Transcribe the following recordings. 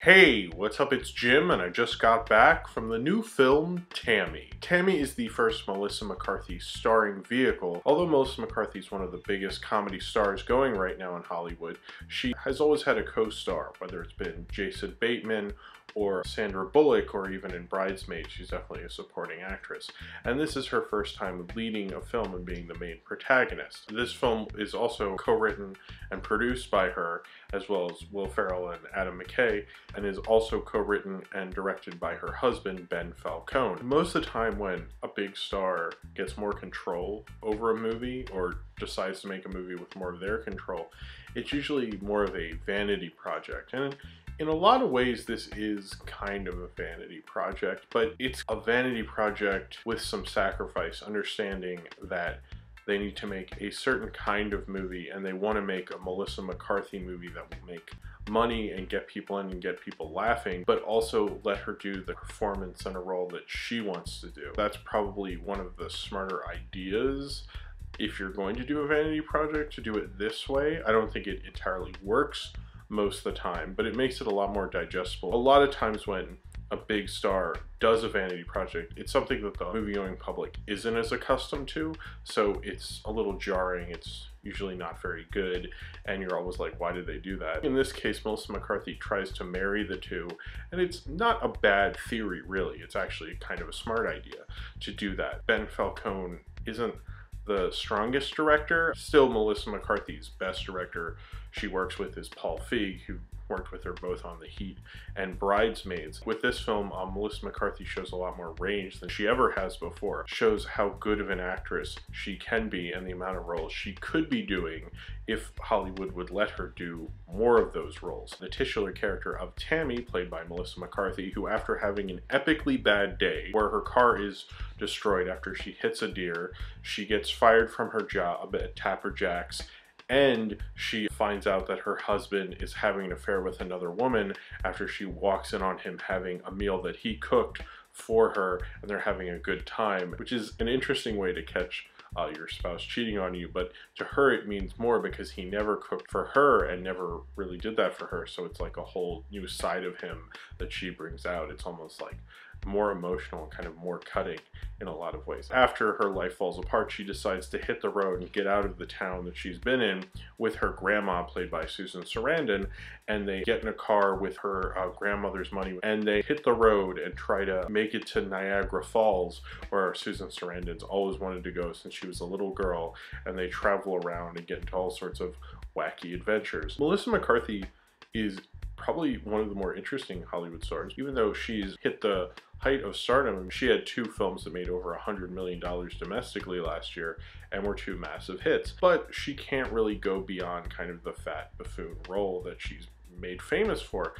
Hey, what's up? It's Jim, and I just got back from the new film, Tammy. Tammy is the first Melissa McCarthy starring vehicle. Although Melissa McCarthy is one of the biggest comedy stars going right now in Hollywood, she has always had a co-star, whether it's been Jason Bateman or Sandra Bullock, or even in Bridesmaids. She's definitely a supporting actress. And this is her first time leading a film and being the main protagonist. This film is also co-written and produced by her, as well as Will Ferrell and Adam McKay, and is also co-written and directed by her husband, Ben Falcone. Most of the time when a big star gets more control over a movie or decides to make a movie with more of their control, it's usually more of a vanity project. And in a lot of ways, this is kind of a vanity project, but it's a vanity project with some sacrifice, understanding that they need to make a certain kind of movie, and they want to make a Melissa McCarthy movie that will make money and get people in and get people laughing, but also let her do the performance in a role that she wants to do. That's probably one of the smarter ideas if you're going to do a vanity project, to do it this way. I don't think it entirely works most of the time, but it makes it a lot more digestible. A lot of times when a big star does a vanity project, it's something that the movie-going public isn't as accustomed to, so it's a little jarring. It's usually not very good, and you're always like, why did they do that? In this case, Melissa McCarthy tries to marry the two, and it's not a bad theory, really. It's actually kind of a smart idea to do that. Ben Falcone isn't the strongest director. Still, Melissa McCarthy's best director she works with is Paul Feig, who worked with her both on The Heat and Bridesmaids. With this film, Melissa McCarthy shows a lot more range than she ever has before. Shows how good of an actress she can be and the amount of roles she could be doing if Hollywood would let her do more of those roles. The titular character of Tammy, played by Melissa McCarthy, who after having an epically bad day where her car is destroyed after she hits a deer, she gets fired from her job at Tapper Jack's, and she finds out that her husband is having an affair with another woman after she walks in on him having a meal that he cooked for her, and they're having a good time, which is an interesting way to catch your spouse cheating on you. But to her it means more because he never cooked for her and never really did that for her, so it's like a whole new side of him that she brings out. It's almost like more emotional and kind of more cutting in a lot of ways. After her life falls apart, she decides to hit the road and get out of the town that she's been in with her grandma, played by Susan Sarandon, and they get in a car with her grandmother's money, and they hit the road and try to make it to Niagara Falls, where Susan Sarandon's always wanted to go since she was a little girl, and they travel around and get into all sorts of wacky adventures. Melissa McCarthy is probably one of the more interesting Hollywood stars. Even though she's hit the height of stardom, she had two films that made over $100 million domestically last year and were two massive hits. But she can't really go beyond kind of the fat buffoon role that she's made famous for,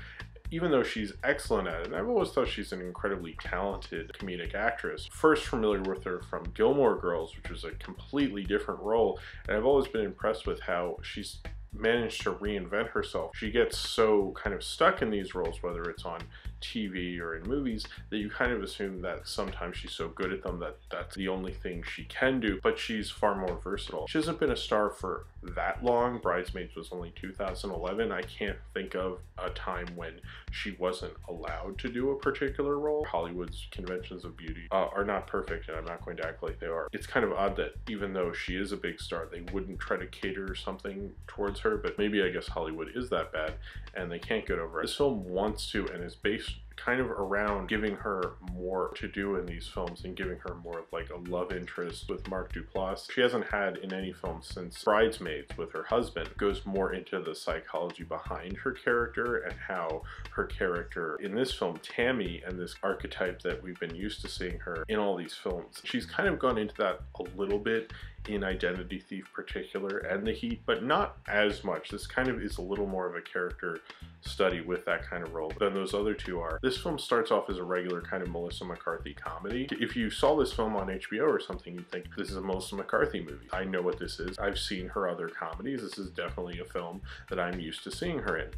even though she's excellent at it. And I've always thought she's an incredibly talented comedic actress. First familiar with her from Gilmore Girls, which was a completely different role, and I've always been impressed with how she's managed to reinvent herself. She gets so kind of stuck in these roles, whether it's on TV or in movies, that you kind of assume that sometimes she's so good at them that that's the only thing she can do, but she's far more versatile. She hasn't been a star for that long. Bridesmaids was only 2011. I can't think of a time when she wasn't allowed to do a particular role. Hollywood's conventions of beauty are not perfect, and I'm not going to act like they are. It's kind of odd that even though she is a big star, they wouldn't try to cater something towards her, but maybe I guess Hollywood is that bad and they can't get over it. This film wants to, and is based kind of around giving her more to do in these films and giving her more of like a love interest with Mark Duplass. She hasn't had in any film since Bridesmaids with her husband. It goes more into the psychology behind her character and how her character in this film, Tammy, and this archetype that we've been used to seeing her in all these films. She's kind of gone into that a little bit in Identity Thief particular and The Heat, but not as much. This kind of is a little more of a character study with that kind of role than those other two are. This film starts off as a regular kind of Melissa McCarthy comedy. If you saw this film on HBO or something, you'd think this is a Melissa McCarthy movie. I know what this is. I've seen her other comedies. This is definitely a film that I'm used to seeing her in.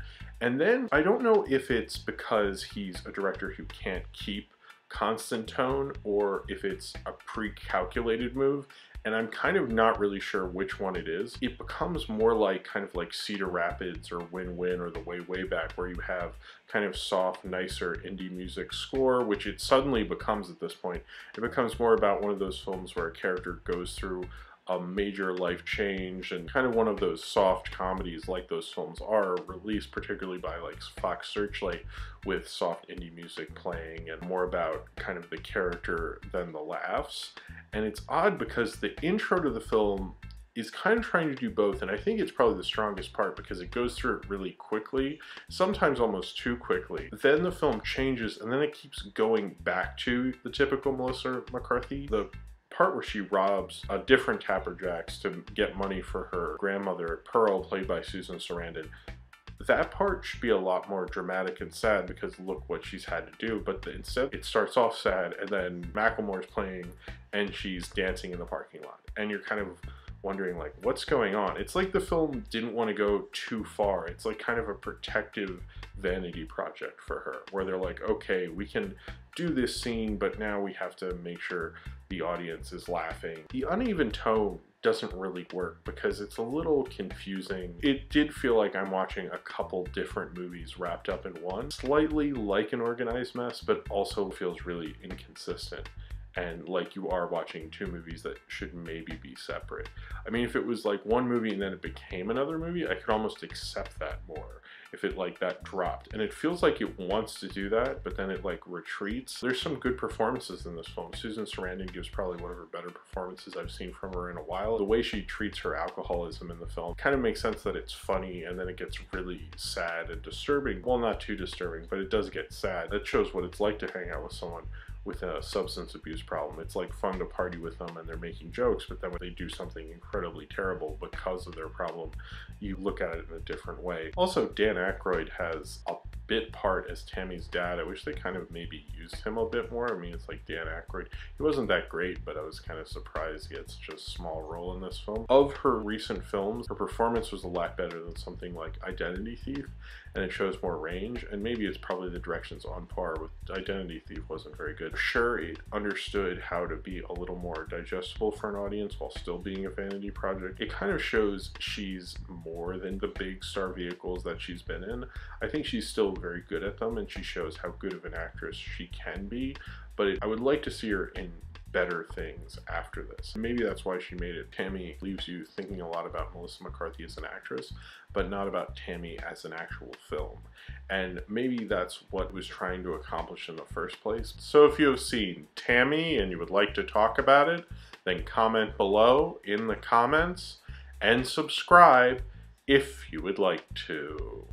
And then I don't know if it's because he's a director who can't keep constant tone or if it's a pre-calculated move, and I'm kind of not really sure which one it is. It becomes more like kind of like Cedar Rapids or Win Win or The Way Way Back, where you have kind of soft, nicer indie music score, which it suddenly becomes at this point. It becomes more about one of those films where a character goes through a major life change, and kind of one of those soft comedies like those films are, released particularly by like Fox Searchlight, with soft indie music playing and more about kind of the character than the laughs. And it's odd because the intro to the film is kind of trying to do both, and I think it's probably the strongest part because it goes through it really quickly, sometimes almost too quickly. Then the film changes, and then it keeps going back to the typical Melissa McCarthy. The part where she robs a different Tapper Jacks to get money for her grandmother, Pearl, played by Susan Sarandon. That part should be a lot more dramatic and sad because look what she's had to do, but instead it starts off sad, and then Macklemore's playing and she's dancing in the parking lot, and you're kind of wondering like what's going on. It's like the film didn't want to go too far. It's like kind of a protective vanity project for her, where they're like, okay, we can do this scene, but now we have to make sure the audience is laughing. The uneven tone doesn't really work because it's a little confusing. It did feel like I'm watching a couple different movies wrapped up in one. Slightly like An Organized Mess, but also feels really inconsistent, and like you are watching two movies that should maybe be separate. I mean, if it was like one movie and then it became another movie, I could almost accept that more. If it like that dropped, and it feels like it wants to do that, but then it like retreats. There's some good performances in this film. Susan Sarandon gives probably one of her better performances I've seen from her in a while. The way she treats her alcoholism in the film kind of makes sense, that it's funny and then it gets really sad and disturbing. Well, not too disturbing, but it does get sad. That shows what it's like to hang out with someone with a substance abuse problem. It's like fun to party with them and they're making jokes, but then when they do something incredibly terrible because of their problem, you look at it in a different way. Also, Dan Aykroyd has a bit part as Tammy's dad. I wish they kind of maybe used him a bit more. I mean, it's like Dan Aykroyd. He wasn't that great, but I was kind of surprised he had such a small role in this film. Of her recent films, her performance was a lot better than something like Identity Thief, and it shows more range, and maybe it's probably the direction's on par with Identity Thief. Wasn't very good. Sure, it understood how to be a little more digestible for an audience while still being a vanity project. It kind of shows she's more than the big star vehicles that she's been in. I think she's still very good at them, and she shows how good of an actress she can be, but I would like to see her in better things after this. Maybe that's why she made it. Tammy leaves you thinking a lot about Melissa McCarthy as an actress, but not about Tammy as an actual film. And maybe that's what was trying to accomplish in the first place. So if you have seen Tammy and you would like to talk about it, then comment below in the comments and subscribe if you would like to.